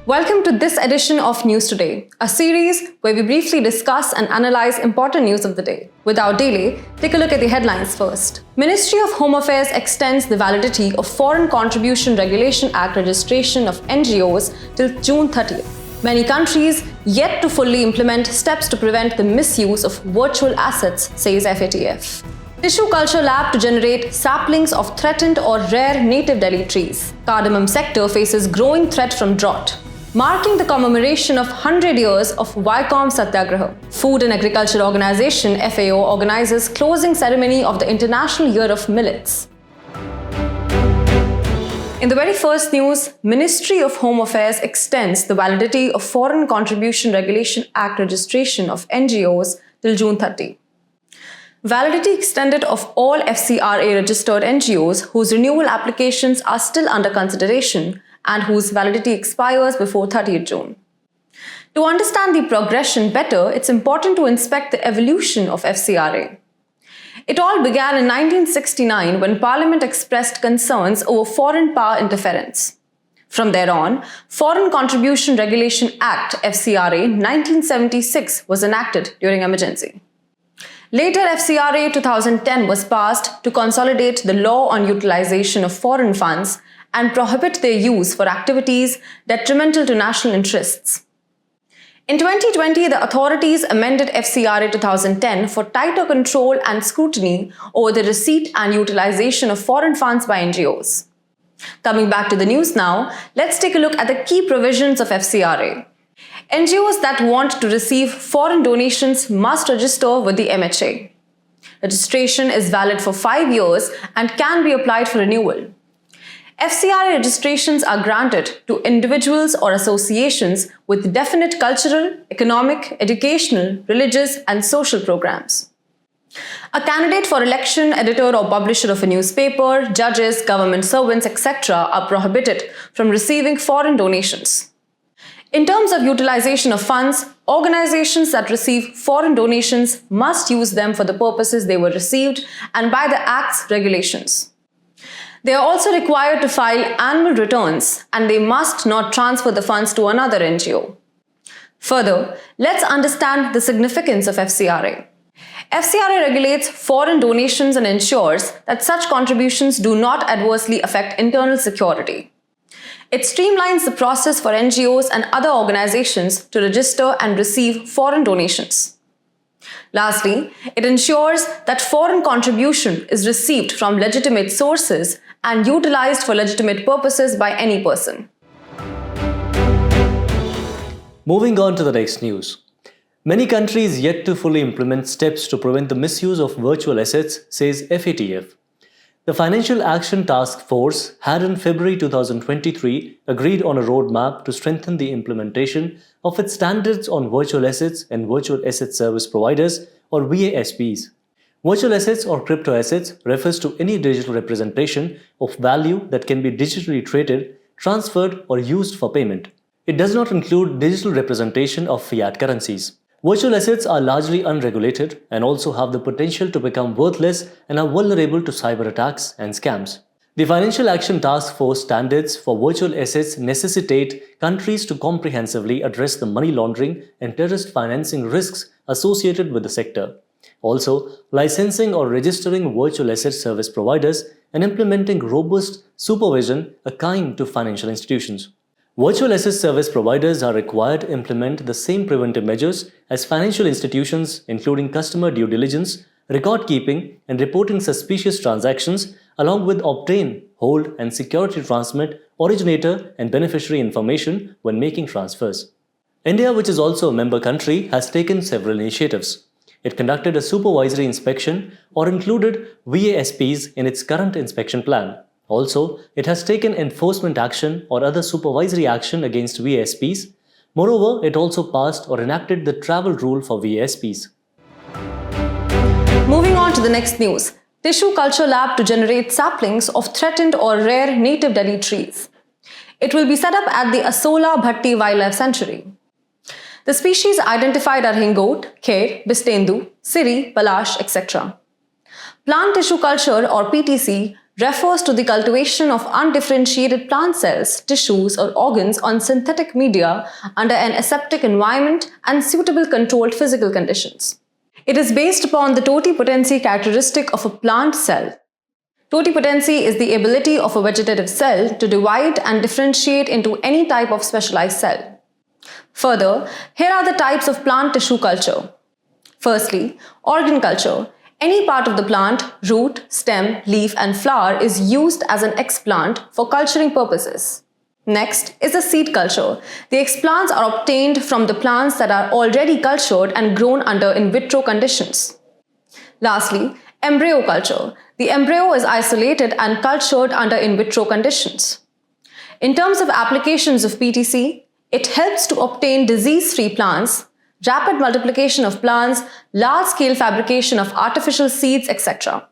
Welcome to this edition of News Today, a series where we briefly discuss and analyze important news of the day. Without delay, take a look at the headlines first. Ministry of Home Affairs extends the validity of Foreign Contribution Regulation Act registration of NGOs till June 30th. Many countries yet to fully implement steps to prevent the misuse of virtual assets, says FATF. Tissue culture lab to generate saplings of threatened or rare native Delhi trees. Cardamom sector faces growing threat from drought. Marking the commemoration of 100 years of Vaikom Satyagraha, Food and Agriculture Organization FAO organizes closing ceremony of the International Year of Millets. In the very first news, Ministry of Home Affairs extends the validity of Foreign Contribution Regulation Act registration of NGOs till June 30. Validity extended of all FCRA registered NGOs whose renewal applications are still under consideration and whose validity expires before 30th June. To understand the progression better, it's important to inspect the evolution of FCRA. It all began in 1969 when Parliament expressed concerns over foreign power interference. From there on, Foreign Contribution Regulation Act FCRA 1976 was enacted during emergency. Later, FCRA 2010 was passed to consolidate the law on utilization of foreign funds and prohibit their use for activities detrimental to national interests. In 2020, the authorities amended FCRA 2010 for tighter control and scrutiny over the receipt and utilization of foreign funds by NGOs. Coming back to the news now, let's take a look at the key provisions of FCRA. NGOs that want to receive foreign donations must register with the MHA. Registration is valid for 5 years and can be applied for renewal. FCRA registrations are granted to individuals or associations with definite cultural, economic, educational, religious, and social programs. A candidate for election, editor or publisher of a newspaper, judges, government servants, etc. are prohibited from receiving foreign donations. In terms of utilization of funds, organizations that receive foreign donations must use them for the purposes they were received and by the Act's regulations. They are also required to file annual returns and they must not transfer the funds to another NGO. Further, let's understand the significance of FCRA. FCRA regulates foreign donations and ensures that such contributions do not adversely affect internal security. It streamlines the process for NGOs and other organizations to register and receive foreign donations. Lastly, it ensures that foreign contribution is received from legitimate sources and utilized for legitimate purposes by any person. Moving on to the next news. Many countries yet to fully implement steps to prevent the misuse of virtual assets, says FATF. The Financial Action Task Force had in February 2023 agreed on a roadmap to strengthen the implementation of its standards on virtual assets and virtual asset service providers, or VASPs. Virtual assets or crypto assets refers to any digital representation of value that can be digitally traded, transferred, or used for payment. It does not include digital representation of fiat currencies. Virtual assets are largely unregulated and also have the potential to become worthless and are vulnerable to cyber attacks and scams. The Financial Action Task Force standards for virtual assets necessitate countries to comprehensively address the money laundering and terrorist financing risks associated with the sector. Also, licensing or registering virtual asset service providers and implementing robust supervision akin to financial institutions. Virtual asset service providers are required to implement the same preventive measures as financial institutions, including customer due diligence, record keeping, and reporting suspicious transactions, along with obtain, hold, and security transmit originator and beneficiary information when making transfers. India, which is also a member country, has taken several initiatives. It conducted a supervisory inspection or included VASPs in its current inspection plan. Also, it has taken enforcement action or other supervisory action against VASPs. Moreover, it also passed or enacted the travel rule for VASPs. Moving on to the next news. Tissue culture lab to generate saplings of threatened or rare native Delhi trees. It will be set up at the Asola Bhatti Wildlife Sanctuary. The species identified are hingoat, kher, bistendu, siri, palash, etc. Plant tissue culture or PTC refers to the cultivation of undifferentiated plant cells, tissues, or organs on synthetic media under an aseptic environment and suitable controlled physical conditions. It is based upon the totipotency characteristic of a plant cell. Totipotency is the ability of a vegetative cell to divide and differentiate into any type of specialized cell. Further, here are the types of plant tissue culture. Firstly, organ culture. Any part of the plant, root, stem, leaf, and flower is used as an explant for culturing purposes. Next is the seed culture. The explants are obtained from the plants that are already cultured and grown under in vitro conditions. Lastly, embryo culture. The embryo is isolated and cultured under in vitro conditions. In terms of applications of PTC, it helps to obtain disease-free plants, rapid multiplication of plants, large-scale fabrication of artificial seeds, etc.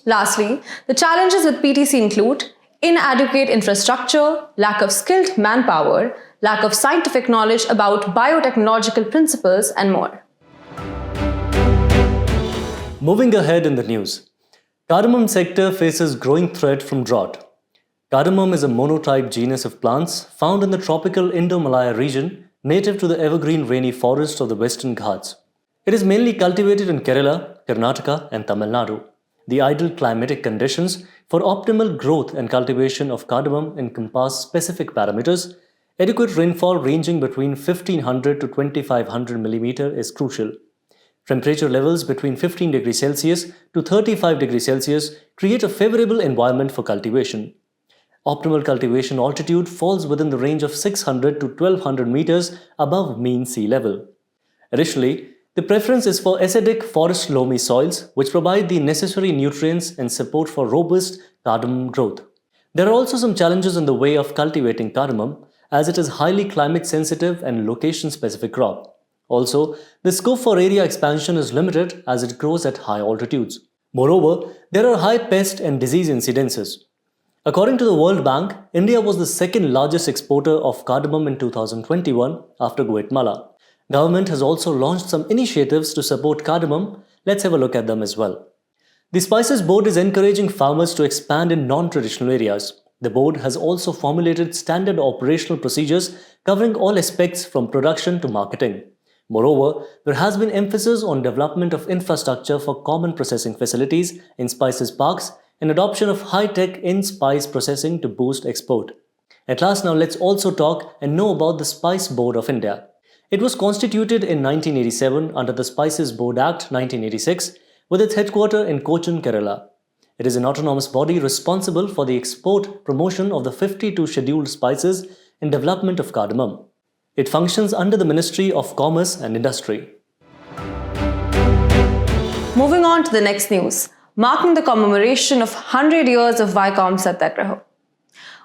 Lastly, the challenges with PTC include inadequate infrastructure, lack of skilled manpower, lack of scientific knowledge about biotechnological principles, and more. Moving ahead in the news, cardamom sector faces growing threat from drought. Cardamom is a monotype genus of plants found in the tropical Indo-Malaya region, native to the evergreen rainy forests of the Western Ghats. It is mainly cultivated in Kerala, Karnataka, and Tamil Nadu. The ideal climatic conditions for optimal growth and cultivation of cardamom encompass specific parameters. Adequate rainfall ranging between 1500 to 2500 mm is crucial. Temperature levels between 15 degrees Celsius to 35 degrees Celsius create a favorable environment for cultivation. Optimal cultivation altitude falls within the range of 600 to 1200 meters above mean sea level. Additionally, the preference is for acidic forest loamy soils, which provide the necessary nutrients and support for robust cardamom growth. There are also some challenges in the way of cultivating cardamom, as it is highly climate sensitive and location specific crop. Also, the scope for area expansion is limited as it grows at high altitudes. Moreover, there are high pest and disease incidences. According to the World Bank, India was the second largest exporter of cardamom in 2021 after Guatemala. Government has also launched some initiatives to support cardamom. Let's have a look at them as well. The Spices Board is encouraging farmers to expand in non-traditional areas. The board has also formulated standard operational procedures covering all aspects from production to marketing. Moreover, there has been emphasis on development of infrastructure for common processing facilities in spices parks and adoption of high-tech in-spice processing to boost export. At last, now let's also talk and know about the Spice Board of India. It was constituted in 1987 under the Spices Board Act 1986 with its headquarters in Cochin, Kerala. It is an autonomous body responsible for the export promotion of the 52 scheduled spices and development of cardamom. It functions under the Ministry of Commerce and Industry. Moving on to the next news, marking the commemoration of 100 years of Vaikom Satyagraha.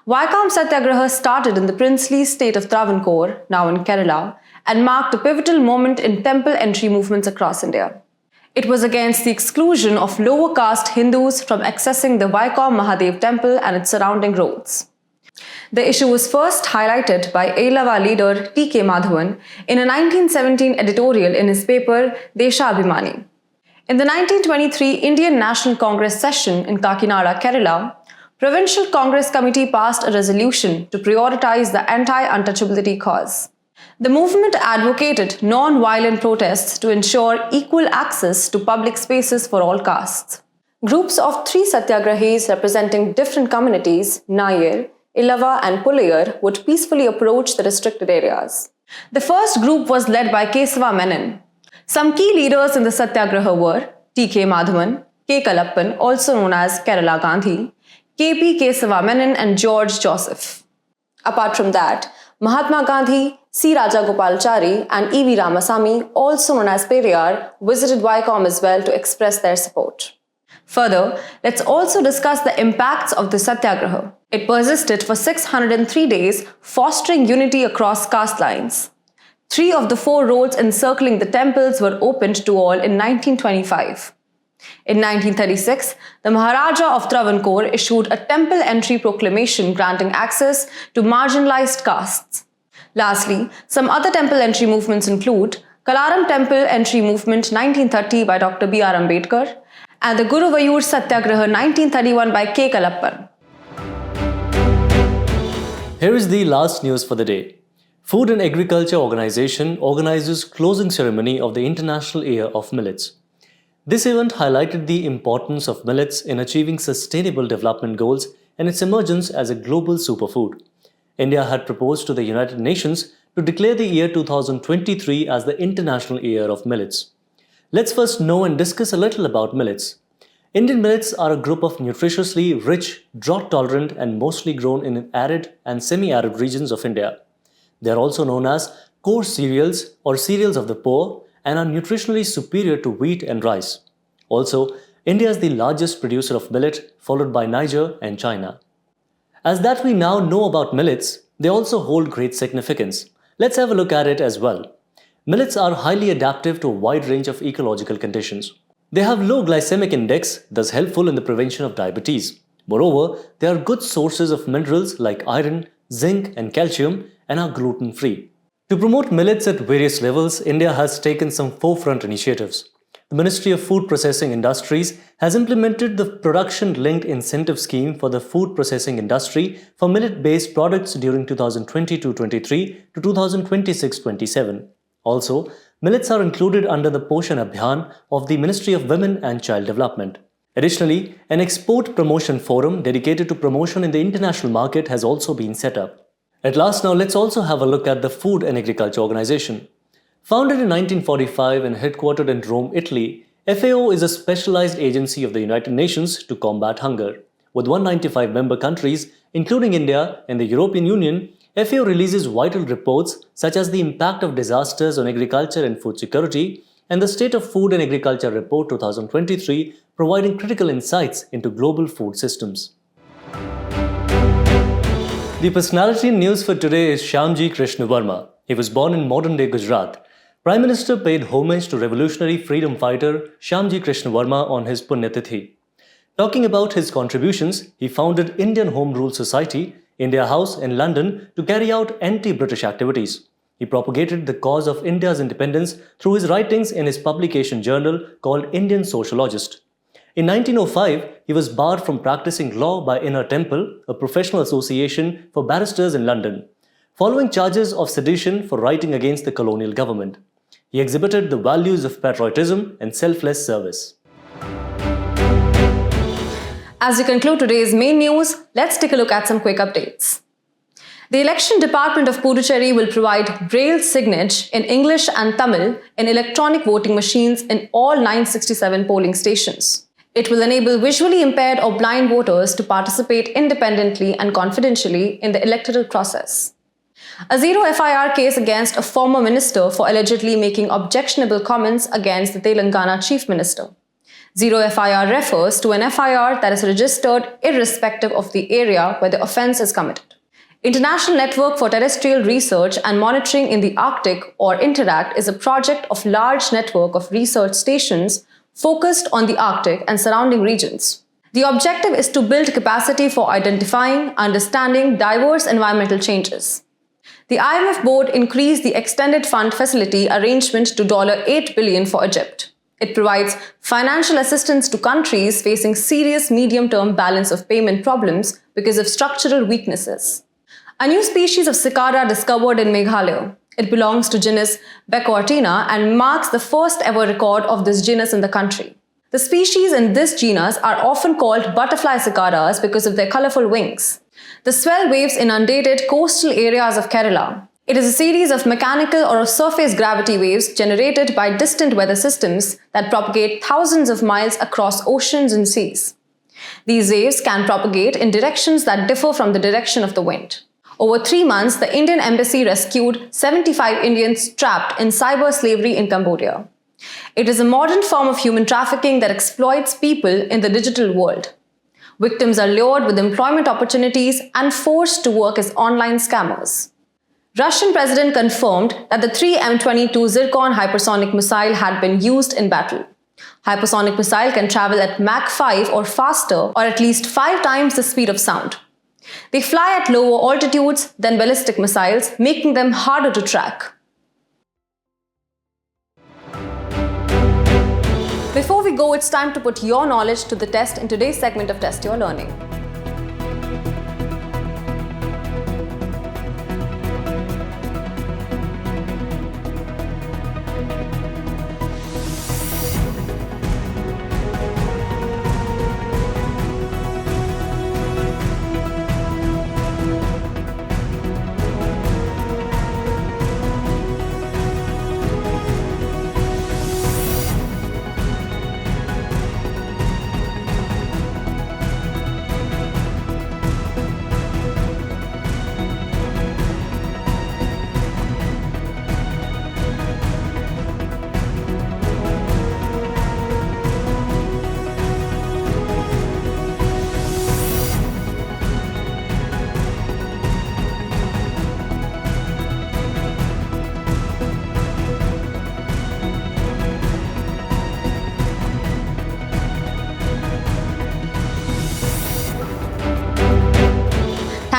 Vaikom Satyagraha started in the princely state of Travancore, now in Kerala, and marked a pivotal moment in temple entry movements across India. It was against the exclusion of lower caste Hindus from accessing the Vaikom Mahadev temple and its surrounding roads. The issue was first highlighted by Elava leader T.K. Madhavan in a 1917 editorial in his paper Deshabhimani. In the 1923 Indian National Congress session in Kakinada, Kerala, Provincial Congress Committee passed a resolution to prioritize the anti-untouchability cause. The movement advocated non-violent protests to ensure equal access to public spaces for all castes. Groups of 3 satyagrahis representing different communities, Nayar, Ilava and Pulayar, would peacefully approach the restricted areas. The first group was led by Kesava Menon. Some key leaders in the satyagraha were T.K. Madhavan, K. Kalappan, also known as Kerala Gandhi, K.P. Kesava Menon and George Joseph. Apart from that, Mahatma Gandhi, C. Rajagopalachari and E.V. Ramasamy, also known as Periyar, visited Vaikom as well to express their support. Further, let's also discuss the impacts of the satyagraha. It persisted for 603 days, fostering unity across caste lines. 3 of the 4 roads encircling the temples were opened to all in 1925. In 1936, the Maharaja of Travancore issued a temple entry proclamation granting access to marginalized castes. Lastly, some other temple entry movements include Kalaram Temple Entry Movement 1930 by Dr. B.R. Ambedkar and the Vaikom Satyagraha 1931 by K. Kalappan. Here is the last news for the day. Food and Agriculture Organization organizes closing ceremony of the International Year of Millets. This event highlighted the importance of millets in achieving sustainable development goals and its emergence as a global superfood. India had proposed to the United Nations to declare the year 2023 as the International Year of Millets. Let's first know and discuss a little about millets. Indian millets are a group of nutritiously rich, drought-tolerant and mostly grown in arid and semi-arid regions of India. They are also known as coarse cereals or cereals of the poor and are nutritionally superior to wheat and rice. Also, India is the largest producer of millet, followed by Niger and China. As that we now know about millets, they also hold great significance. Let's have a look at it as well. Millets are highly adaptive to a wide range of ecological conditions. They have low glycemic index, thus helpful in the prevention of diabetes. Moreover, they are good sources of minerals like iron, zinc and calcium and are gluten-free. To promote millets at various levels, India has taken some forefront initiatives. The Ministry of Food Processing Industries has implemented the Production-Linked Incentive Scheme for the food processing industry for millet-based products during 2022-23 to 2026-27. Also, millets are included under the Poshan Abhiyan of the Ministry of Women and Child Development. Additionally, an export promotion forum dedicated to promotion in the international market has also been set up. At last, now let's also have a look at the Food and Agriculture Organization. Founded in 1945 and headquartered in Rome, Italy, FAO is a specialized agency of the United Nations to combat hunger. With 195 member countries, including India and the European Union, FAO releases vital reports such as the impact of disasters on agriculture and food security and the State of Food and Agriculture Report 2023, providing critical insights into global food systems. The personality news for today is Shyamji Krishna Varma. He was born in modern-day Gujarat. Prime Minister paid homage to revolutionary freedom fighter Shyamji Krishna Varma on his Punyatithi. Talking about his contributions, he founded Indian Home Rule Society, India House in London to carry out anti-British activities. He propagated the cause of India's independence through his writings in his publication journal called Indian Sociologist. In 1905, he was barred from practicing law by Inner Temple, a professional association for barristers in London, following charges of sedition for writing against the colonial government. He exhibited the values of patriotism and selfless service. As we conclude today's main news, let's take a look at some quick updates. The Election Department of Puducherry will provide Braille signage in English and Tamil in electronic voting machines in all 967 polling stations. It will enable visually impaired or blind voters to participate independently and confidentially in the electoral process. A zero FIR case against a former minister for allegedly making objectionable comments against the Telangana Chief Minister. Zero FIR refers to an FIR that is registered irrespective of the area where the offence is committed. International Network for Terrestrial Research and Monitoring in the Arctic, or INTERACT, is a project of large network of research stations focused on the Arctic and surrounding regions. The objective is to build capacity for identifying, understanding diverse environmental changes. The IMF board increased the extended fund facility arrangement to $8 billion for Egypt. It provides financial assistance to countries facing serious medium-term balance of payment problems because of structural weaknesses. A new species of cicada discovered in Meghalaya. It belongs to genus Becortina and marks the first ever record of this genus in the country. The species in this genus are often called butterfly cicadas because of their colorful wings. The swell waves inundated coastal areas of Kerala. It is a series of mechanical or surface gravity waves generated by distant weather systems that propagate thousands of miles across oceans and seas. These waves can propagate in directions that differ from the direction of the wind. Over 3 months, the Indian Embassy rescued 75 Indians trapped in cyber slavery in Cambodia. It is a modern form of human trafficking that exploits people in the digital world. Victims are lured with employment opportunities and forced to work as online scammers. Russian president confirmed that the 3M-22 Zircon hypersonic missile had been used in battle. Hypersonic missile can travel at Mach 5 or faster, or at least 5 times the speed of sound. They fly at lower altitudes than ballistic missiles, making them harder to track. Before we go, it's time to put your knowledge to the test in today's segment of Test Your Learning.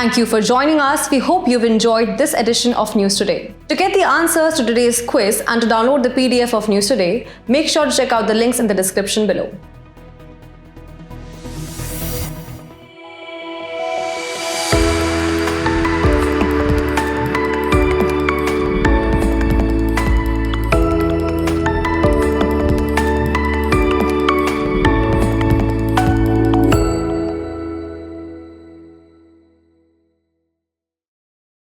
Thank you for joining us. We hope you've enjoyed this edition of News Today. To get the answers to today's quiz and to download the PDF of News Today, make sure to check out the links in the description below.